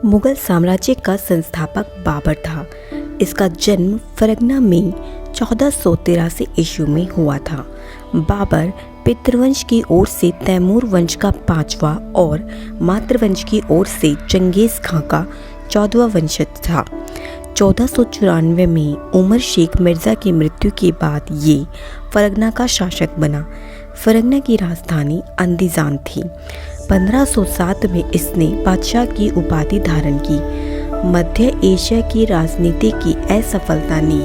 मुगल साम्राज्य का संस्थापक बाबर था। इसका जन्म फरगना में 1483 ईस्वी में हुआ था। बाबर पितृवंश की ओर से तैमूर वंश का 5वां और मातृवंश की ओर से चंगेज़ खां का 14वां वंशज था। 1494 में उमर शेख मिर्ज़ा की मृत्यु के बाद ये फरगना का शासक बना। फरगना की राजधानी अंदीजान थी। 1507 में इसने बादशाह की उपाधि धारण की। मध्य एशिया की राजनीति की असफलता ने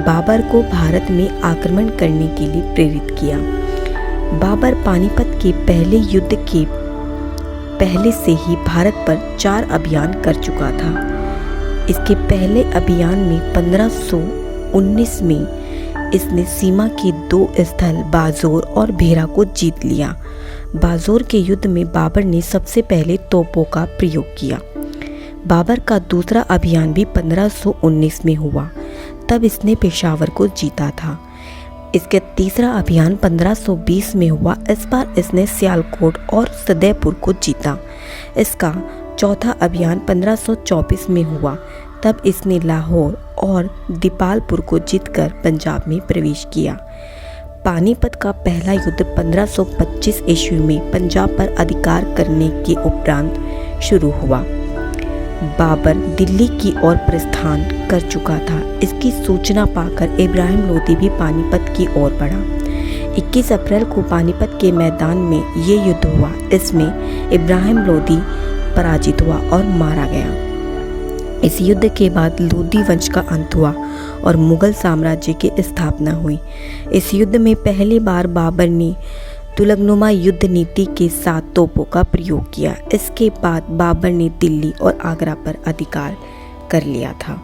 बाबर को भारत में आक्रमण करने के लिए प्रेरित किया। बाबर पानीपत के पहले युद्ध के पहले से ही भारत पर 4 अभियान कर चुका था। इसके पहले अभियान में 1519 में इसने सीमा के 2 स्थल बाजोर और भेरा को जीत लिया। बाजोर के युद्ध में बाबर ने सबसे पहले तोपों का प्रयोग किया। बाबर का दूसरा अभियान भी 1519 में हुआ, तब इसने पेशावर को जीता था। इसका तीसरा अभियान 1520 में हुआ। इस बार इसने सियालकोट और सदैपुर को जीता। इसका चौथा अभियान 1524 में हुआ, तब इसने लाहौर और दीपालपुर को जीतकर पंजाब में प्रवेश किया। पानीपत का पहला युद्ध 1525 ईस्वी में पंजाब पर अधिकार करने के उपरांत शुरू हुआ। बाबर दिल्ली की ओर प्रस्थान कर चुका था। इसकी सूचना पाकर इब्राहिम लोदी भी पानीपत की ओर बढ़ा। 21 अप्रैल को पानीपत के मैदान में ये युद्ध हुआ। इसमें इब्राहिम लोदी पराजित हुआ और मारा गया। इस युद्ध के बाद लोदी वंश का अंत हुआ और मुगल साम्राज्य की स्थापना हुई। इस युद्ध में पहली बार बाबर ने तुगलकनुमा युद्ध नीति के साथ तोपों का प्रयोग किया। इसके बाद बाबर ने दिल्ली और आगरा पर अधिकार कर लिया था।